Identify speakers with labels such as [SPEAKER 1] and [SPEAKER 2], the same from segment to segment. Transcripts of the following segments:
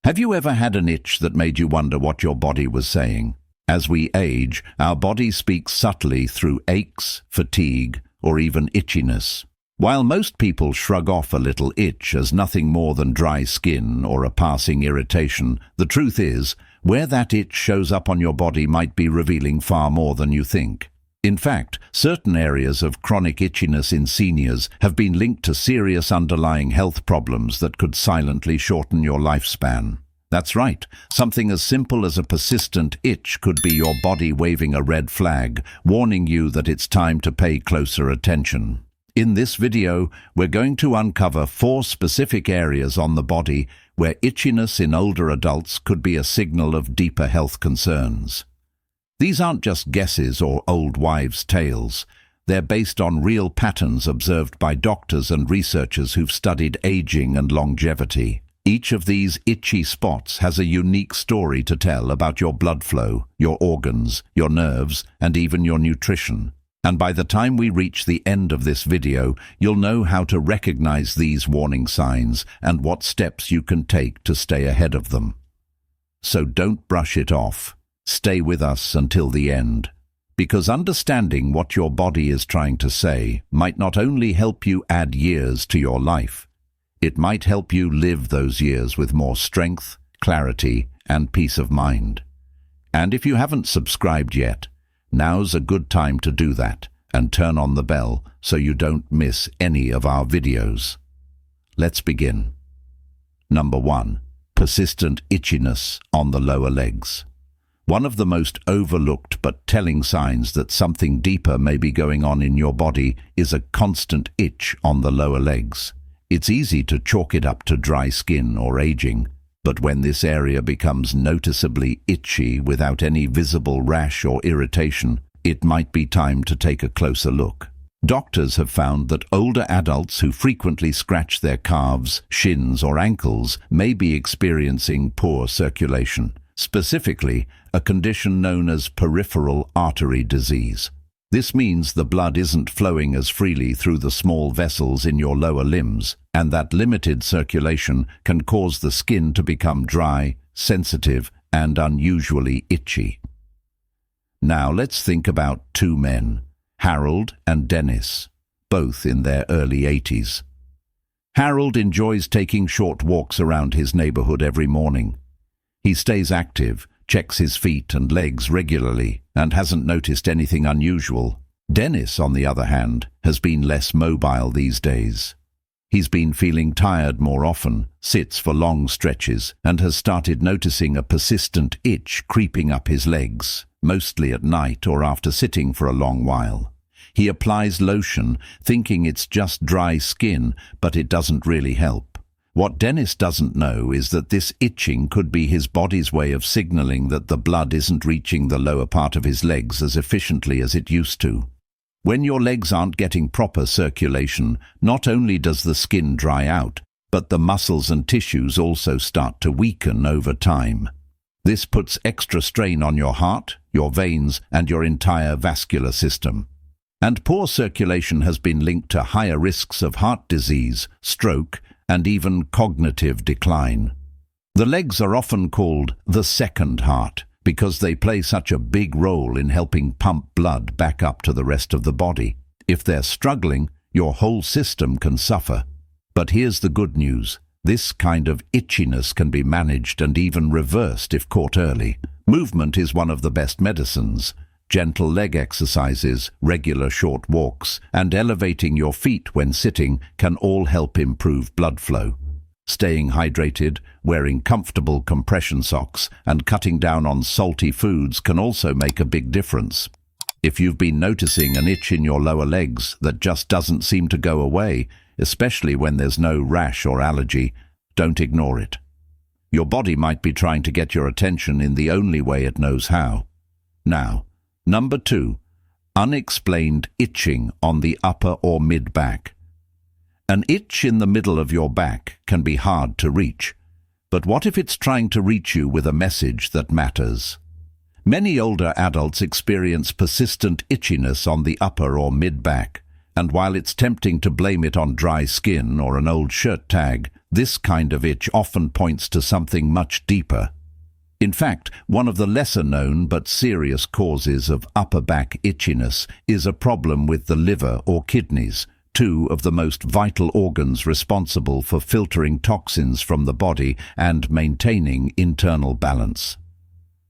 [SPEAKER 1] Have you ever had an itch that made you wonder what your body was saying? As we age, our body speaks subtly through aches, fatigue, or even itchiness. While most people shrug off a little itch as nothing more than dry skin or a passing irritation, the truth is, where that itch shows up on your body might be revealing far more than you think. In fact, certain areas of chronic itchiness in seniors have been linked to serious underlying health problems that could silently shorten your lifespan. That's right, something as simple as a persistent itch could be your body waving a red flag, warning you that it's time to pay closer attention. In this video, we're going to uncover 4 specific areas on the body where itchiness in older adults could be a signal of deeper health concerns. These aren't just guesses or old wives' tales. They're based on real patterns observed by doctors and researchers who've studied aging and longevity. Each of these itchy spots has a unique story to tell about your blood flow, your organs, your nerves, and even your nutrition. And by the time we reach the end of this video, you'll know how to recognize these warning signs and what steps you can take to stay ahead of them. So don't brush it off. Stay with us until the end, because understanding what your body is trying to say might not only help you add years to your life, it might help you live those years with more strength, clarity, and peace of mind. And if you haven't subscribed yet, now's a good time to do that and turn on the bell so you don't miss any of our videos. Let's begin. Number 1. Persistent itchiness on the lower legs. One of the most overlooked but telling signs that something deeper may be going on in your body is a constant itch on the lower legs. It's easy to chalk it up to dry skin or aging, but when this area becomes noticeably itchy without any visible rash or irritation, it might be time to take a closer look. Doctors have found that older adults who frequently scratch their calves, shins, or ankles may be experiencing poor circulation. Specifically, a condition known as peripheral artery disease. This means the blood isn't flowing as freely through the small vessels in your lower limbs, and that limited circulation can cause the skin to become dry, sensitive, and unusually itchy. Now let's think about 2 men, Harold and Dennis, both in their early 80s. Harold enjoys taking short walks around his neighborhood every morning. He stays active, checks his feet and legs regularly, and hasn't noticed anything unusual. Dennis, on the other hand, has been less mobile these days. He's been feeling tired more often, sits for long stretches, and has started noticing a persistent itch creeping up his legs, mostly at night or after sitting for a long while. He applies lotion, thinking it's just dry skin, but it doesn't really help. What Dennis doesn't know is that this itching could be his body's way of signaling that the blood isn't reaching the lower part of his legs as efficiently as it used to. When your legs aren't getting proper circulation, not only does the skin dry out, but the muscles and tissues also start to weaken over time. This puts extra strain on your heart, your veins, and your entire vascular system. And poor circulation has been linked to higher risks of heart disease, stroke, and even cognitive decline. The legs are often called the second heart because they play such a big role in helping pump blood back up to the rest of the body. If they're struggling, your whole system can suffer. But here's the good news. This kind of itchiness can be managed and even reversed if caught early. Movement is one of the best medicines. Gentle leg exercises, regular short walks, and elevating your feet when sitting can all help improve blood flow. Staying hydrated, wearing comfortable compression socks, and cutting down on salty foods can also make a big difference. If you've been noticing an itch in your lower legs that just doesn't seem to go away, especially when there's no rash or allergy, don't ignore it. Your body might be trying to get your attention in the only way it knows how. Now, Number 2. Unexplained itching on the upper or mid-back. An itch in the middle of your back can be hard to reach, but what if it's trying to reach you with a message that matters? Many older adults experience persistent itchiness on the upper or mid-back, and while it's tempting to blame it on dry skin or an old shirt tag, this kind of itch often points to something much deeper. In fact, one of the lesser-known but serious causes of upper back itchiness is a problem with the liver or kidneys, two of the most vital organs responsible for filtering toxins from the body and maintaining internal balance.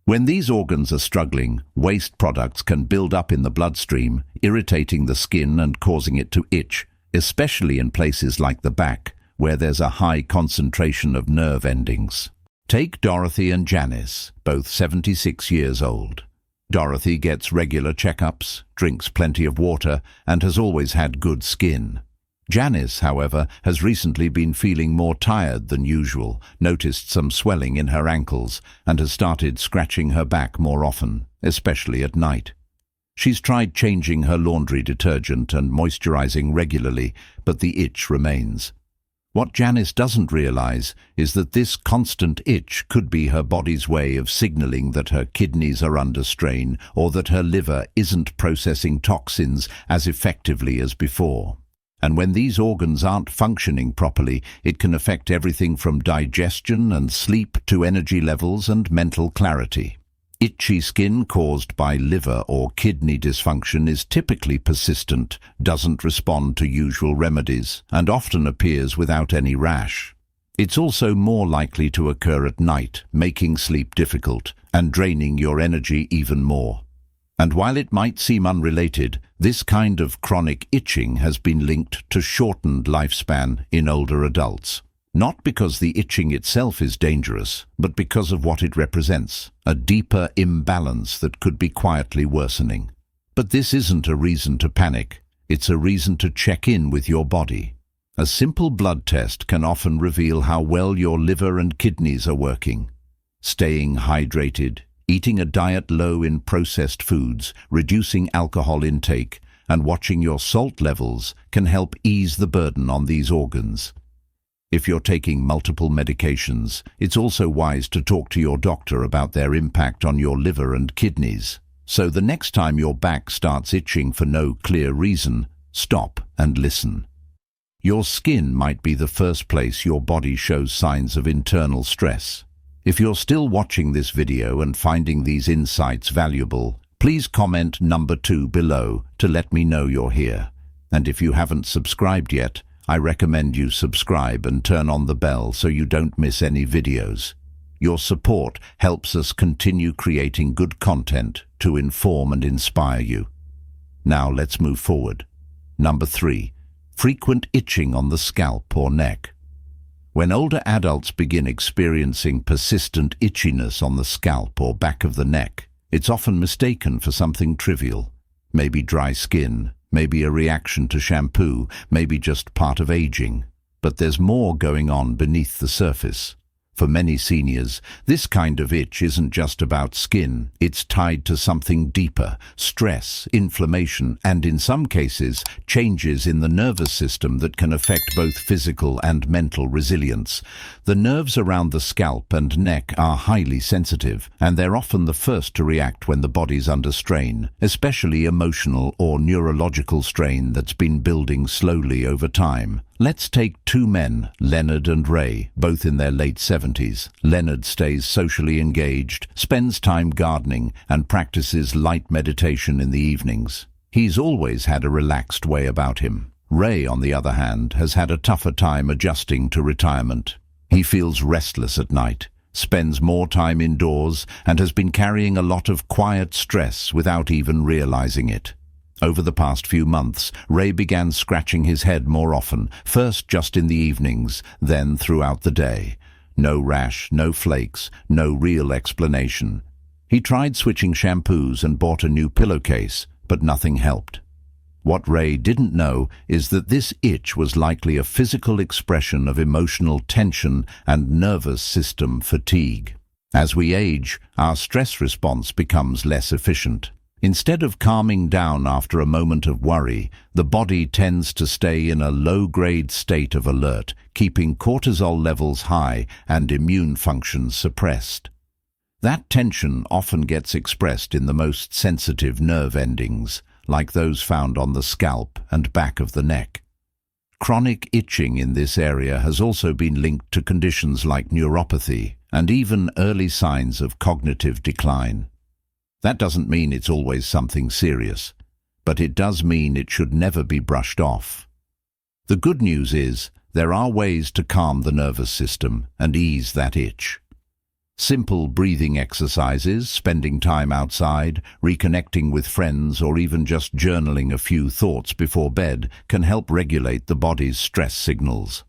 [SPEAKER 1] When these organs are struggling, waste products can build up in the bloodstream, irritating the skin and causing it to itch, especially in places like the back, where there's a high concentration of nerve endings. Take Dorothy and Janice, both 76 years old. Dorothy gets regular checkups, drinks plenty of water, and has always had good skin. Janice, however, has recently been feeling more tired than usual, noticed some swelling in her ankles, and has started scratching her back more often, especially at night. She's tried changing her laundry detergent and moisturizing regularly, but the itch remains. What Janice doesn't realize is that this constant itch could be her body's way of signaling that her kidneys are under strain or that her liver isn't processing toxins as effectively as before. And when these organs aren't functioning properly, it can affect everything from digestion and sleep to energy levels and mental clarity. Itchy skin caused by liver or kidney dysfunction is typically persistent, doesn't respond to usual remedies, and often appears without any rash. It's also more likely to occur at night, making sleep difficult and draining your energy even more. And while it might seem unrelated, this kind of chronic itching has been linked to shortened lifespan in older adults. Not because the itching itself is dangerous, but because of what it represents, a deeper imbalance that could be quietly worsening. But this isn't a reason to panic, it's a reason to check in with your body. A simple blood test can often reveal how well your liver and kidneys are working. Staying hydrated, eating a diet low in processed foods, reducing alcohol intake, and watching your salt levels can help ease the burden on these organs. If you're taking multiple medications, it's also wise to talk to your doctor about their impact on your liver and kidneys. So the next time your back starts itching for no clear reason, stop and listen. Your skin might be the first place your body shows signs of internal stress. If you're still watching this video and finding these insights valuable, please comment number 2 below to let me know you're here. And if you haven't subscribed yet, I recommend you subscribe and turn on the bell so you don't miss any videos. Your support helps us continue creating good content to inform and inspire you. Now let's move forward. Number 3. Frequent itching on the scalp or neck. When older adults begin experiencing persistent itchiness on the scalp or back of the neck, it's often mistaken for something trivial. Maybe dry skin, maybe a reaction to shampoo, maybe just part of aging. But there's more going on beneath the surface. For many seniors, this kind of itch isn't just about skin. It's tied to something deeper: stress, inflammation, and in some cases, changes in the nervous system that can affect both physical and mental resilience. The nerves around the scalp and neck are highly sensitive, and they're often the first to react when the body's under strain, especially emotional or neurological strain that's been building slowly over time. Let's take two men, Leonard and Ray, both in their late 70s. Leonard stays socially engaged, spends time gardening, and practices light meditation in the evenings. He's always had a relaxed way about him. Ray, on the other hand, has had a tougher time adjusting to retirement. He feels restless at night, spends more time indoors, and has been carrying a lot of quiet stress without even realizing it. Over the past few months, Ray began scratching his head more often, first just in the evenings, then throughout the day. No rash, no flakes, no real explanation. He tried switching shampoos and bought a new pillowcase, but nothing helped. What Ray didn't know is that this itch was likely a physical expression of emotional tension and nervous system fatigue. As we age, our stress response becomes less efficient. Instead of calming down after a moment of worry, the body tends to stay in a low-grade state of alert, keeping cortisol levels high and immune functions suppressed. That tension often gets expressed in the most sensitive nerve endings, like those found on the scalp and back of the neck. Chronic itching in this area has also been linked to conditions like neuropathy and even early signs of cognitive decline. That doesn't mean it's always something serious, but it does mean it should never be brushed off. The good news is there are ways to calm the nervous system and ease that itch. Simple breathing exercises, spending time outside, reconnecting with friends, or even just journaling a few thoughts before bed can help regulate the body's stress signals.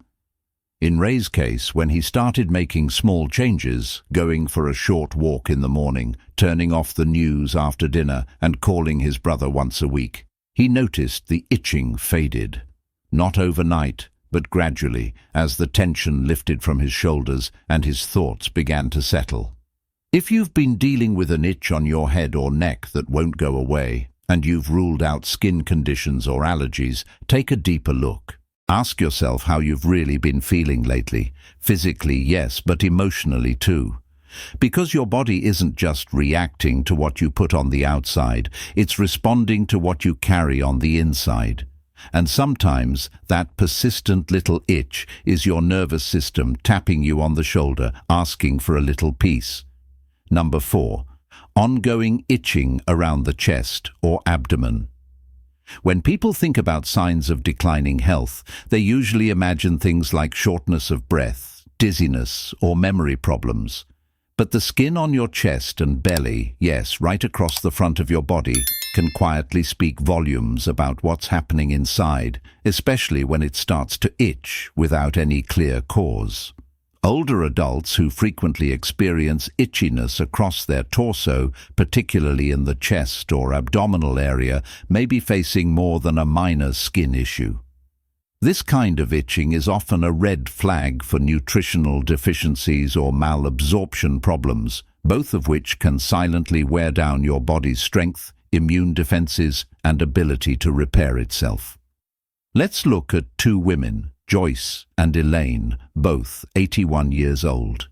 [SPEAKER 1] In Ray's case, when he started making small changes, going for a short walk in the morning, turning off the news after dinner, and calling his brother once a week, he noticed the itching faded. Not overnight, but gradually, as the tension lifted from his shoulders and his thoughts began to settle. If you've been dealing with an itch on your head or neck that won't go away, and you've ruled out skin conditions or allergies, take a deeper look. Ask yourself how you've really been feeling lately. Physically, yes, but emotionally too. Because your body isn't just reacting to what you put on the outside, it's responding to what you carry on the inside. And sometimes that persistent little itch is your nervous system tapping you on the shoulder, asking for a little peace. Number 4. Ongoing itching around the chest or abdomen. When people think about signs of declining health, they usually imagine things like shortness of breath, dizziness, or memory problems. But the skin on your chest and belly, yes, right across the front of your body, can quietly speak volumes about what's happening inside, especially when it starts to itch without any clear cause. Older adults who frequently experience itchiness across their torso, particularly in the chest or abdominal area, may be facing more than a minor skin issue. This kind of itching is often a red flag for nutritional deficiencies or malabsorption problems, both of which can silently wear down your body's strength, immune defenses, and ability to repair itself. Let's look at two women, Joyce and Elaine, both 81 years old.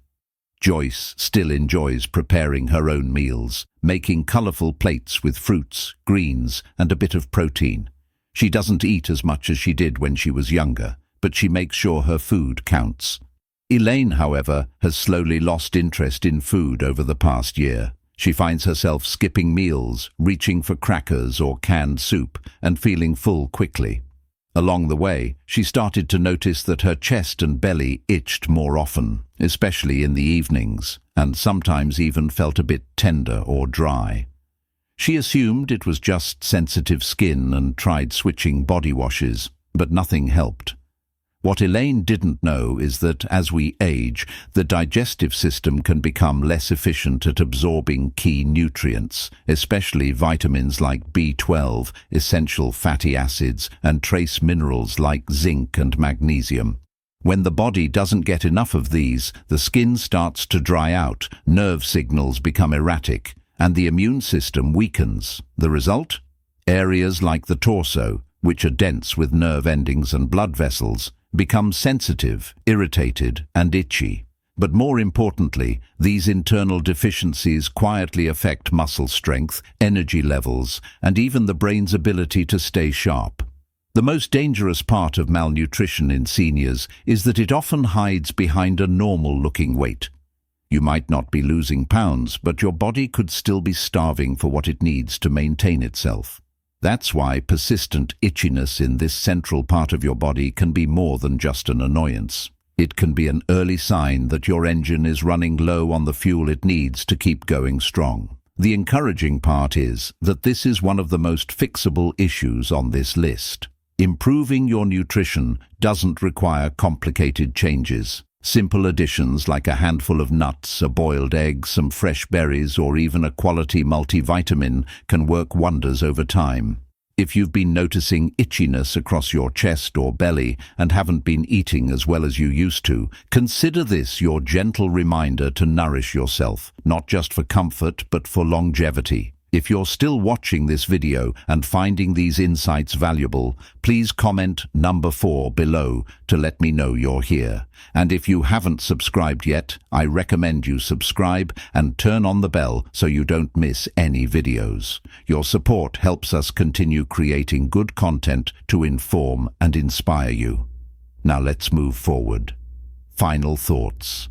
[SPEAKER 1] Joyce still enjoys preparing her own meals, making colorful plates with fruits, greens, and a bit of protein. She doesn't eat as much as she did when she was younger, but she makes sure her food counts. Elaine, however, has slowly lost interest in food over the past year. She finds herself skipping meals, reaching for crackers or canned soup, and feeling full quickly. Along the way, she started to notice that her chest and belly itched more often, especially in the evenings, and sometimes even felt a bit tender or dry. She assumed it was just sensitive skin and tried switching body washes, but nothing helped. What Elaine didn't know is that as we age, the digestive system can become less efficient at absorbing key nutrients, especially vitamins like B12, essential fatty acids, and trace minerals like zinc and magnesium. When the body doesn't get enough of these, the skin starts to dry out, nerve signals become erratic, and the immune system weakens. The result? Areas like the torso, which are dense with nerve endings and blood vessels, become sensitive, irritated, and itchy. But more importantly, these internal deficiencies quietly affect muscle strength, energy levels, and even the brain's ability to stay sharp. The most dangerous part of malnutrition in seniors is that it often hides behind a normal-looking weight. You might not be losing pounds, but your body could still be starving for what it needs to maintain itself. That's why persistent itchiness in this central part of your body can be more than just an annoyance. It can be an early sign that your engine is running low on the fuel it needs to keep going strong. The encouraging part is that this is one of the most fixable issues on this list. Improving your nutrition doesn't require complicated changes. Simple additions like a handful of nuts, a boiled egg, some fresh berries, or even a quality multivitamin can work wonders over time. If you've been noticing itchiness across your chest or belly and haven't been eating as well as you used to, consider this your gentle reminder to nourish yourself, not just for comfort but for longevity. If you're still watching this video and finding these insights valuable, please comment number 4 below to let me know you're here. And if you haven't subscribed yet, I recommend you subscribe and turn on the bell so you don't miss any videos. Your support helps us continue creating good content to inform and inspire you. Now let's move forward. Final thoughts.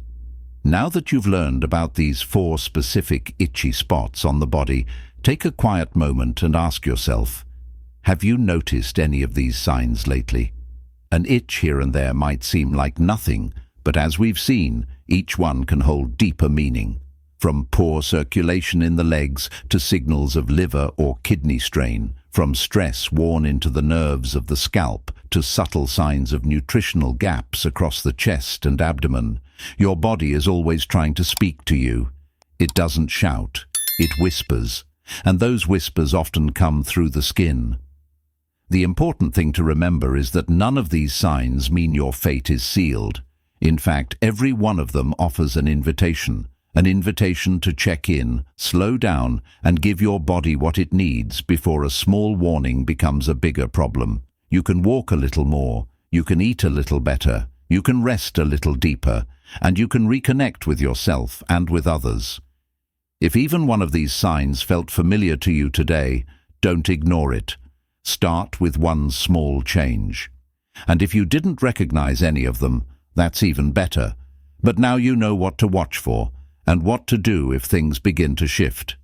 [SPEAKER 1] Now that you've learned about these 4 specific itchy spots on the body, take a quiet moment and ask yourself, have you noticed any of these signs lately? An itch here and there might seem like nothing, but as we've seen, each one can hold deeper meaning. From poor circulation in the legs to signals of liver or kidney strain, from stress worn into the nerves of the scalp to subtle signs of nutritional gaps across the chest and abdomen, your body is always trying to speak to you. It doesn't shout, it whispers. And those whispers often come through the skin. The important thing to remember is that none of these signs mean your fate is sealed. In fact, every one of them offers an invitation to check in, slow down, and give your body what it needs before a small warning becomes a bigger problem. You can walk a little more, you can eat a little better, you can rest a little deeper, and you can reconnect with yourself and with others. If even one of these signs felt familiar to you today, don't ignore it. Start with one small change. And if you didn't recognize any of them, that's even better. But now you know what to watch for and what to do if things begin to shift.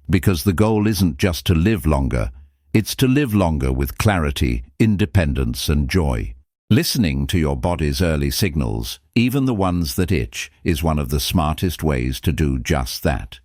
[SPEAKER 1] Because the goal isn't just to live longer, it's to live longer with clarity, independence, and joy. Listening to your body's early signals, even the ones that itch, is one of the smartest ways to do just that.